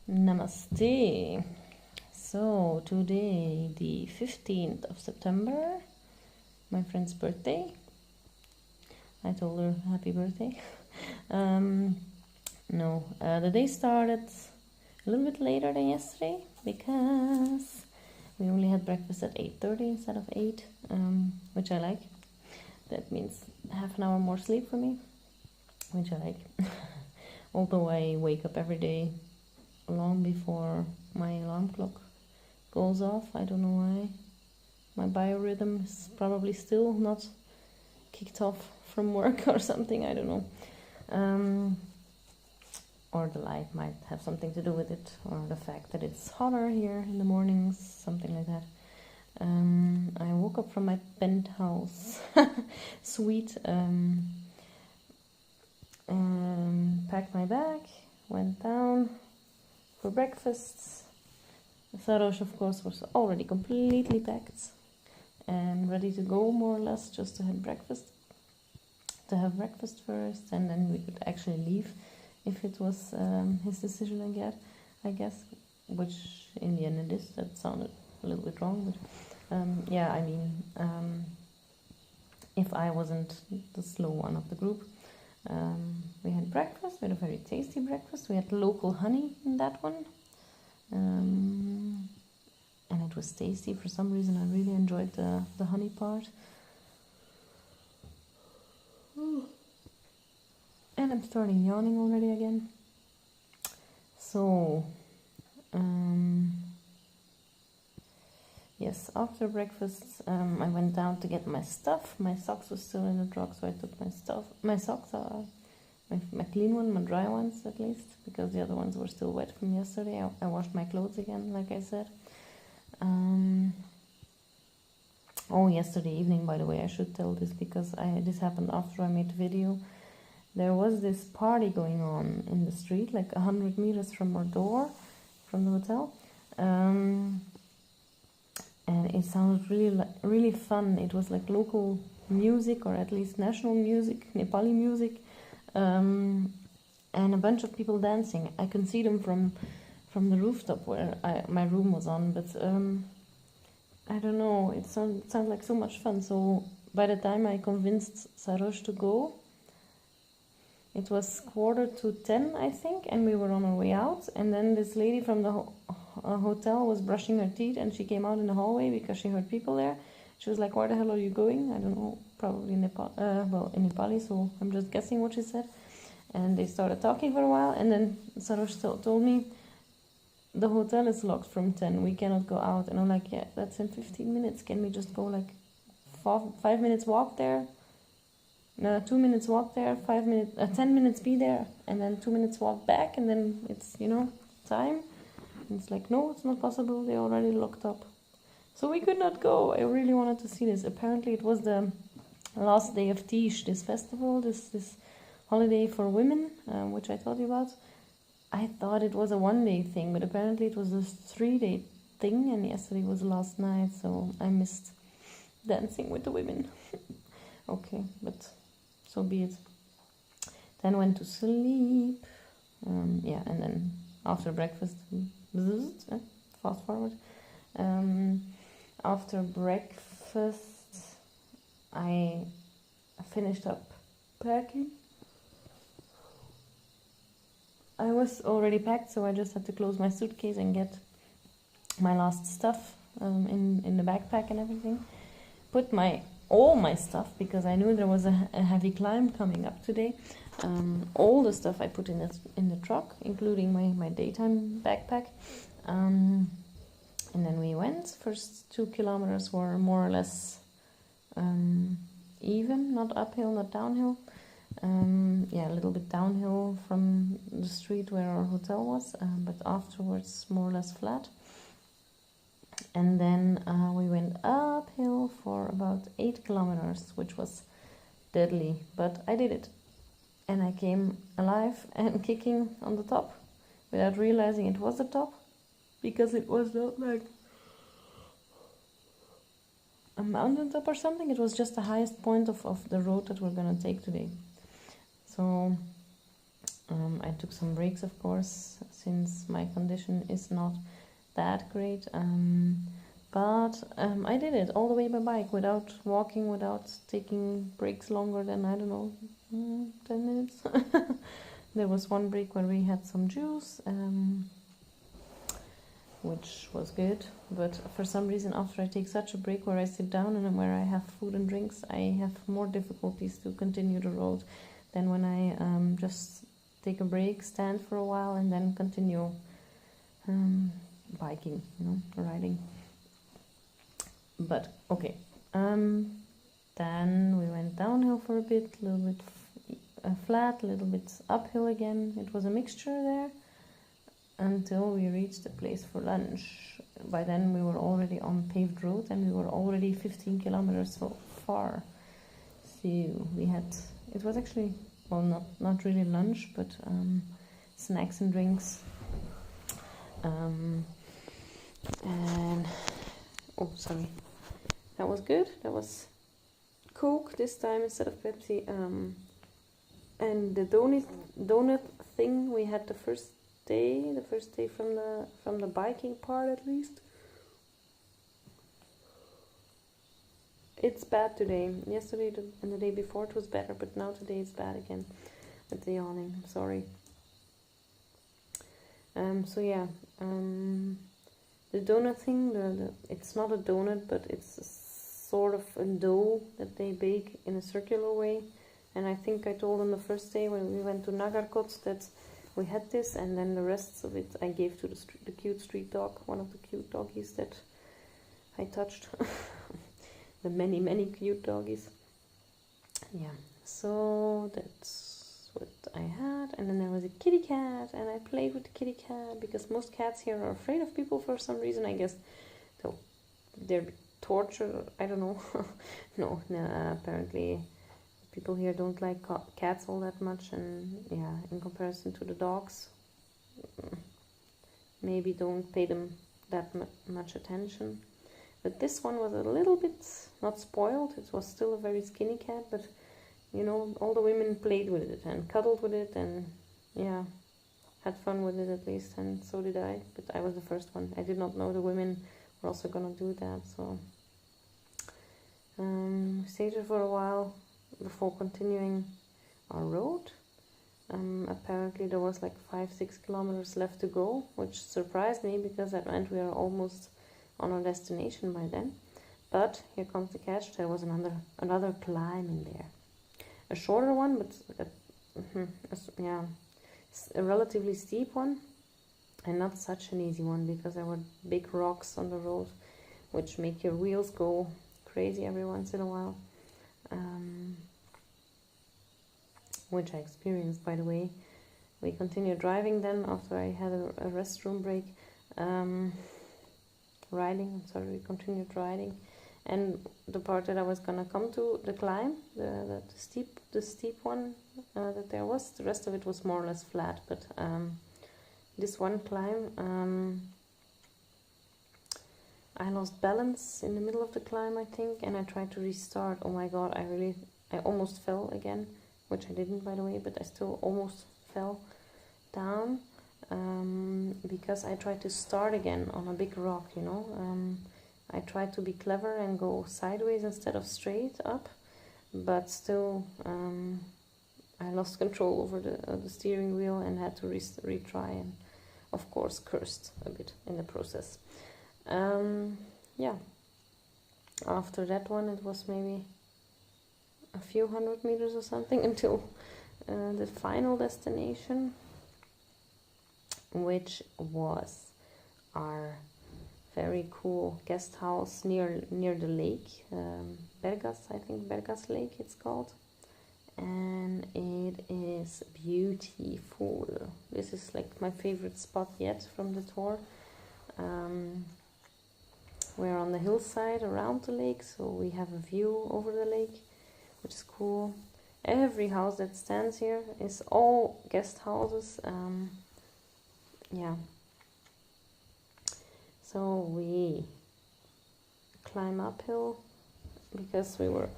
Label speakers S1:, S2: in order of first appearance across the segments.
S1: Namaste. So today, the 15th of September, my friend's birthday. I told her happy birthday. The day started a little bit later than yesterday because we only had breakfast at 8:30 instead of 8, which I like. That means half an hour more sleep for me, which I like. Although I wake up every day long before my alarm clock goes off. I don't know why. My biorhythm is probably still not kicked off from work or something. I don't know. Or the light might have something to do with it, or the fact that it's hotter here in the mornings, something like that. I woke up from my penthouse suite, packed my bag, went down for breakfast. Sarosh, of course, was already completely packed and ready to go, more or less, just to have breakfast first, and then we could actually leave if it was his decision again, I guess, which in the end it is. That sounded a little bit wrong, but if I wasn't the slow one of the group. We had breakfast. We had a very tasty breakfast. We had local honey in that one, and it was tasty. For some reason, I really enjoyed the honey part. And I'm starting yawning already again. So, yes, after breakfast, I went down to get my stuff. My socks were still in the truck, so I took my socks are my clean one, my dry ones at least, because the other ones were still wet from yesterday. I washed my clothes again, like I said. Yesterday evening, by the way, I should tell this because this happened after I made the video. There was this party going on in the street, like 100 meters from our door, from the hotel. And it sounded really fun. It was like local music, or at least national music, Nepali music, and a bunch of people dancing. I can see them from the rooftop where my room was on, but I don't know, it sounded like so much fun. So by the time I convinced Sarosh to go, it was 9:45, I think, and we were on our way out. And then this lady from the hotel was brushing her teeth, and she came out in the hallway because she heard people there. She was like, "Where the hell are you going?" I don't know, probably in Nepali, so I'm just guessing what she said. And they started talking for a while, and then Sarosh told me, "The hotel is locked from 10, we cannot go out." And I'm like, "Yeah, that's in 15 minutes. Can we just go like 5 minutes walk there? 2 minutes walk there, 10 minutes be there, and then 2 minutes walk back, and then it's, time." And it's like, "No, it's not possible. They already locked up." So we could not go. I really wanted to see this. Apparently it was the last day of Tish, this festival, this holiday for women, which I told you about. I thought it was a 1-day thing, but apparently it was a 3-day thing, and yesterday was the last night, so I missed dancing with the women. Okay, but so be it. Then went to sleep. And then after breakfast, fast forward. After breakfast, I finished up packing. I was already packed, so I just had to close my suitcase and get my last stuff in the backpack and everything. Put all my stuff, because I knew there was a heavy climb coming up today. All the stuff I put in the truck, including my daytime backpack. And then we went. First 2 kilometers were more or less even, not uphill, not downhill. A little bit downhill from the street where our hotel was, but afterwards more or less flat. And then we went uphill for about 8 kilometers, which was deadly, but I did it. And I came alive and kicking on the top without realizing it was the top, because it was not like a mountain top or something. It was just the highest point of the road that we're going to take today. So I took some breaks, of course, since my condition is not that great. But I did it all the way by bike, without walking, without taking breaks longer than, I don't know, 10 minutes. There was one break where we had some juice, which was good. But for some reason, after I take such a break where I sit down and where I have food and drinks, I have more difficulties to continue the road than when I just take a break, stand for a while, and then continue biking, riding. But okay, then we went downhill for a bit, a little bit flat, a little bit uphill again. It was a mixture there until we reached the place for lunch. By then we were already on paved road and we were already 15 kilometers so far. So we had, it was actually, well, not really lunch, but snacks and drinks. And oh, sorry, that was good. That was Coke this time instead of Pepsi. And the donut thing we had the first day from the biking part, at least. It's bad today. Yesterday and the day before it was better, but now today it's bad again. At the yawning, I'm sorry. So yeah, the donut thing, it's not a donut, but it's a sort of a dough that they bake in a circular way. And I think I told them the first day when we went to Nagarkot that we had this, and then the rest of it I gave to the cute street dog, one of the cute doggies that I touched. The many cute doggies. Yeah, so that's what I had. And then there was a kitty cat, and I played with the kitty cat because most cats here are afraid of people for some reason, I guess. So they're tortured, I don't know. No, apparently people here don't like cats all that much, and yeah, in comparison to the dogs, maybe don't pay them that much attention. But this one was a little bit not spoiled. It was still a very skinny cat, but all the women played with it and cuddled with it, and yeah, had fun with it at least, and so did I. But I was the first one. I did not know the women were also gonna do that, so stayed there for a while before continuing our road. Apparently there was like 5-6 kilometers left to go, which surprised me because that meant we are almost on our destination by then. But here comes the catch, there was another climb in there. A shorter one, but yeah, a relatively steep one, and not such an easy one because there were big rocks on the road which make your wheels go crazy every once in a while. Which I experienced, by the way. We continued driving then after I had a restroom break. We continued riding, and the part that I was gonna come to, the climb, the steep one that there was, the rest of it was more or less flat, but this one climb, I lost balance in the middle of the climb, I think, and I tried to restart. Oh my god, I almost fell again, which I didn't, by the way, but I still almost fell down. Because I tried to start again on a big rock, I tried to be clever and go sideways instead of straight up, but still I lost control over the steering wheel and had to retry, and of course cursed a bit in the process. Yeah, after that one it was maybe a few hundred meters or something until the final destination, which was our very cool guest house near the lake, Bergas, I think Bergas Lake it's called, and it is beautiful. This is like my favorite spot yet from the tour. We're on the hillside around the lake, so we have a view over the lake, which is cool. Every house that stands here is all guest houses. Yeah, so we climb uphill because we were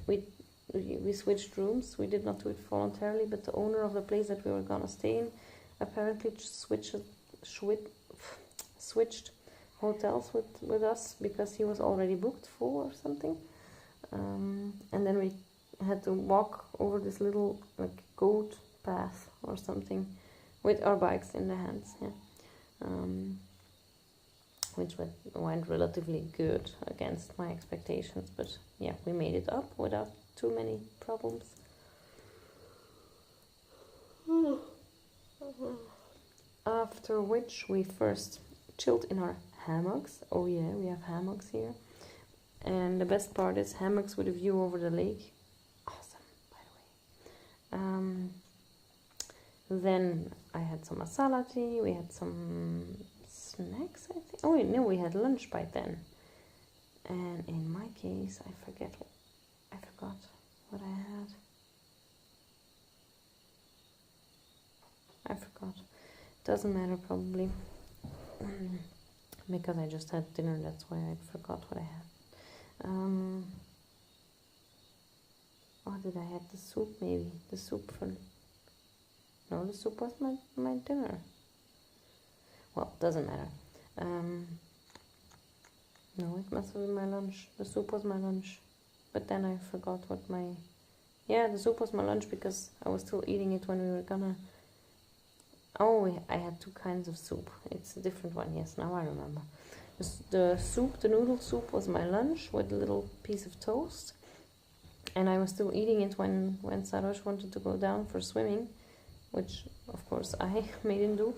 S1: we we switched rooms. We did not do it voluntarily, but the owner of the place that we were gonna stay in apparently switched hotels with us because he was already booked full or something. And then we had to walk over this little like goat path or something with our bikes in the hands, which went relatively good against my expectations, but yeah, we made it up without too many problems. After which we first chilled in our hammocks. Oh yeah, we have hammocks here. And the best part is hammocks with a view over the lake. Awesome, by the way. Then I had some masala tea. We had some snacks, I think. Oh no, we had lunch by then. And in my case, I forgot what I had. I forgot. Doesn't matter, probably. Because I just had dinner, that's why I forgot what I had. Did I have the soup, maybe? The soup for... No, the soup was my dinner. Well, doesn't matter. No, it must have been my lunch. The soup was my lunch. But then I forgot what my... Yeah, the soup was my lunch because I was still eating it when we were gonna... Oh, I had two kinds of soup. It's a different one, yes, now I remember. The soup, the noodle soup, was my lunch with a little piece of toast. And I was still eating it when Sarosh wanted to go down for swimming, which, of course, I made him do.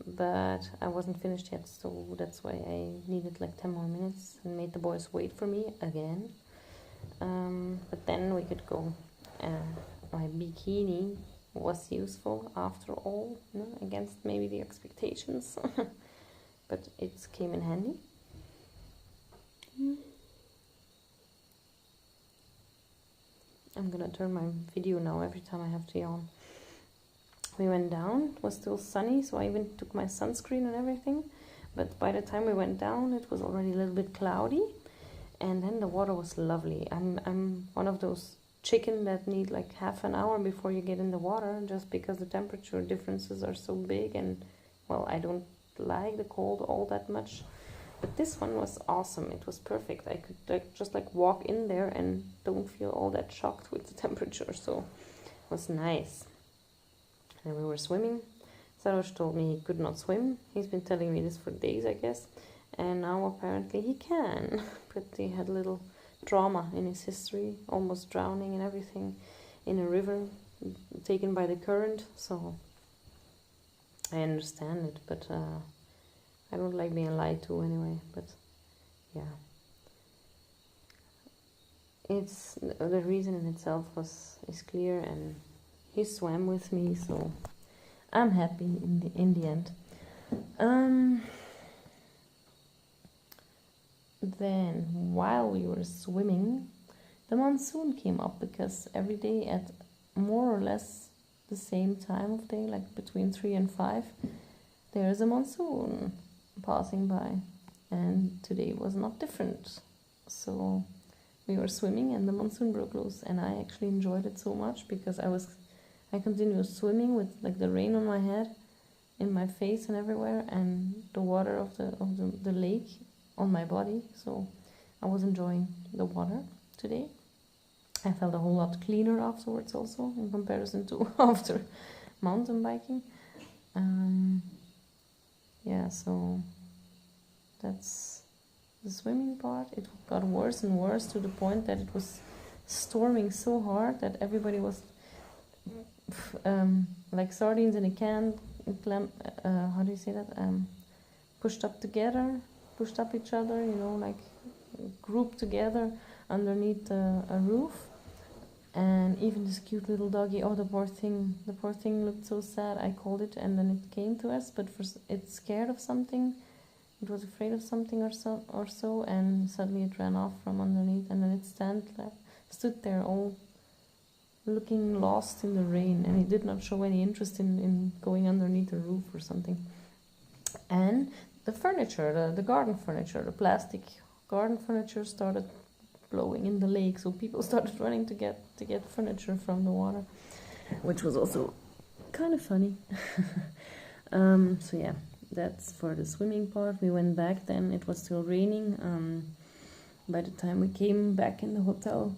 S1: But I wasn't finished yet, so that's why I needed like 10 more minutes and made the boys wait for me again. But then we could go. My bikini was useful after all, against maybe the expectations, but it came in handy. I'm gonna turn my video now every time I have to yawn. We went down, it was still sunny, so I even took my sunscreen and everything, but by the time we went down it was already a little bit cloudy, and then the water was lovely. I'm one of those chicken that need like half an hour before you get in the water, just because the temperature differences are so big, and well, I don't like the cold all that much, but this one was awesome. It was perfect. I could just walk in there and don't feel all that shocked with the temperature, so it was nice. And we were swimming. Sarosh told me he could not swim. He's been telling me this for days, I guess, and now apparently he can. But he had a little trauma in his history, almost drowning and everything in a river taken by the current, so I understand it, but I don't like being lied to anyway. But yeah, it's the reason in itself is clear, and he swam with me, so I'm happy in the end. Then, while we were swimming, the monsoon came up, because every day at more or less the same time of day, like between 3 and 5, there's a monsoon passing by, and today was not different. So we were swimming and the monsoon broke loose, and I actually enjoyed it so much, because I continued swimming with like the rain on my head, in my face and everywhere, and the water of the lake on my body, so I was enjoying the water today. I felt a whole lot cleaner afterwards also, in comparison to after mountain biking. Yeah, so that's the swimming part. It got worse and worse, to the point that it was storming so hard that everybody was like sardines in a can, how do you say that? Pushed up each other, like grouped together underneath a roof. And even this cute little doggy, the poor thing looked so sad. I called it, and then it came to us, but it's scared of something. It was afraid of something or so, and suddenly it ran off from underneath, and then it stood there all looking lost in the rain, and it did not show any interest in going underneath a roof or something. And the furniture, the garden furniture, the plastic garden furniture started blowing in the lake, so people started running to get furniture from the water, which was also kind of funny. So yeah, that's for the swimming part. We went back then, it was still raining. By the time we came back in the hotel,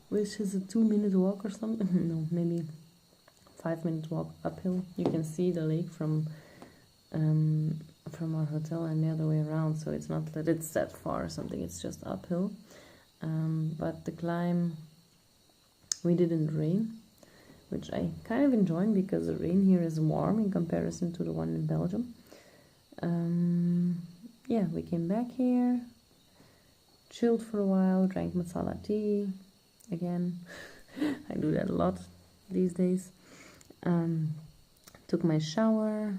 S1: which is a 2-minute walk or something, no, maybe 5-minute walk uphill. You can see the lake from our hotel and the other way around, so it's not that it's that far or something, it's just uphill. But the climb, we did in the rain, which I kind of enjoyed because the rain here is warm in comparison to the one in Belgium. Yeah, we came back here, chilled for a while, drank masala tea again. I do that a lot these days. Took my shower,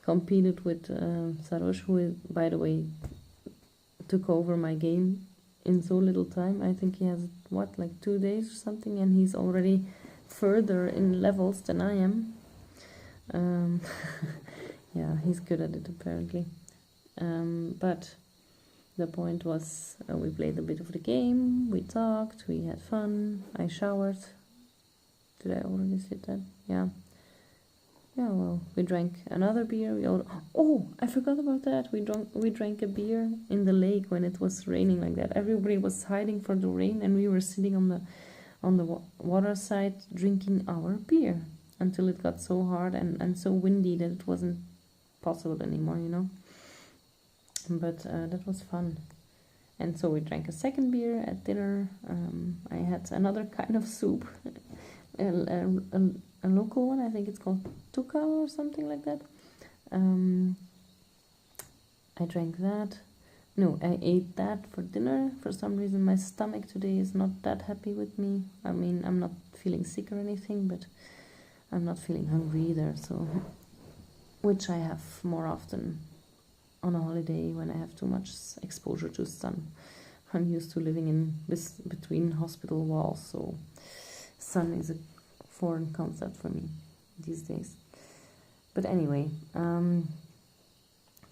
S1: competed with Sarosh, who, by the way, took over my game in so little time. I think he has, what, like 2 days or something, and he's already further in levels than I am. Yeah, he's good at it apparently. But the point was, we played a bit of the game, we talked, we had fun, I showered. Did I already say that? Yeah. Yeah, well, we drank another beer. Oh, I forgot about that. We drank a beer in the lake when it was raining like that. Everybody was hiding for the rain, and we were sitting on the water side drinking our beer until it got so hard and so windy that it wasn't possible anymore, you know. But that was fun. And so we drank a second beer at dinner. I had another kind of soup, a local one. I think it's called tuka or something like that. I drank that. No, I ate that for dinner. For some reason my stomach today is not that happy with me. I mean, I'm not feeling sick or anything, but I'm not feeling hungry either, so, which I have more often on a holiday when I have too much exposure to sun. I'm used to living in between hospital walls, so sun is a foreign concept for me these days. But anyway,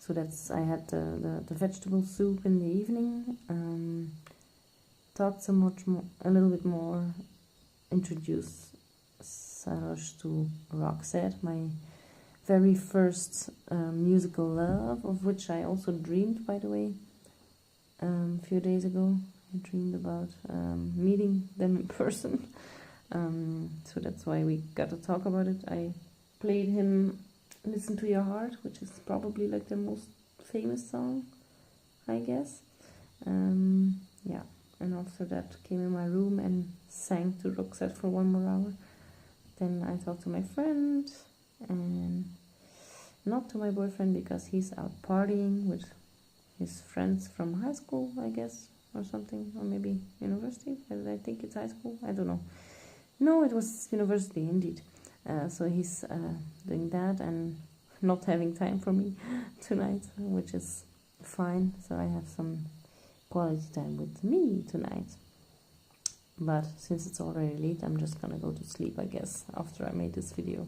S1: so I had the vegetable soup in the evening, talked a little bit more, introduced Sarosh to Roxette, my very first musical love, of which I also dreamed, by the way, a few days ago. I dreamed about meeting them in person. So that's why we got to talk about it. I played him Listen to Your Heart, which is probably like their most famous song, I guess. Yeah, and after that came in my room and sang to Roxette for 1 more hour. Then I talked to my friend, and not to my boyfriend because he's out partying with his friends from high school, I guess, or something, or maybe university. I think it's high school, I don't know. No, it was university, indeed. So he's doing that and not having time for me tonight, which is fine. So I have some quality time with me tonight. But since it's already late, I'm just gonna go to sleep, I guess, after I made this video.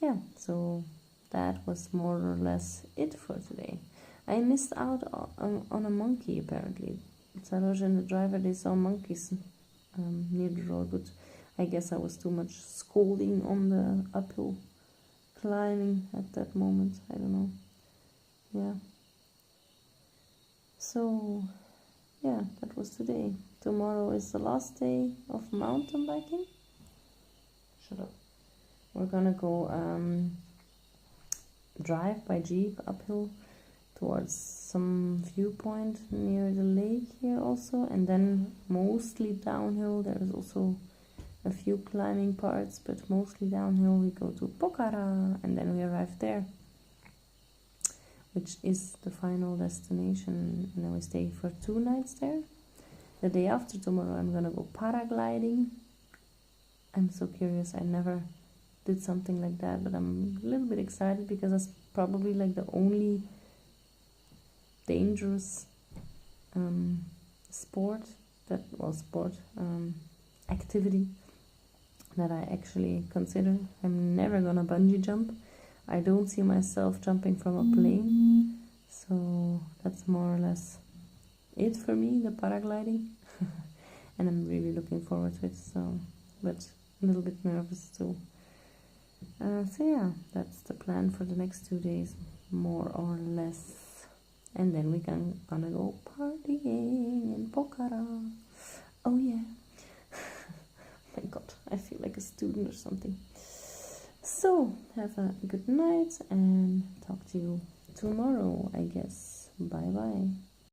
S1: Yeah, so that was more or less it for today. I missed out on a monkey, apparently. Sarosh and the driver, they saw monkeys near the road, but I guess I was too much scolding on the uphill climbing at that moment. I don't know. Yeah. So, yeah, that was today. Tomorrow is the last day of mountain biking. Shut up. We're gonna go drive by jeep uphill towards some viewpoint near the lake here also, and then mostly downhill. There's also a few climbing parts, but mostly downhill. We go to Pokhara and then we arrive there, which is the final destination, and then we stay for 2 nights there. The day after tomorrow I'm gonna go paragliding. I'm so curious, I never did something like that, but I'm a little bit excited because that's probably like the only dangerous activity that I actually consider. I'm never gonna bungee jump. I don't see myself jumping from a plane, so that's more or less it for me, the paragliding. And I'm really looking forward to it, so, but a little bit nervous too. So yeah, that's the plan for the next 2 days, more or less. And then gonna go partying in Pokhara. Oh yeah. My god, I feel like a student or something. So, have a good night and talk to you tomorrow, I guess. Bye bye.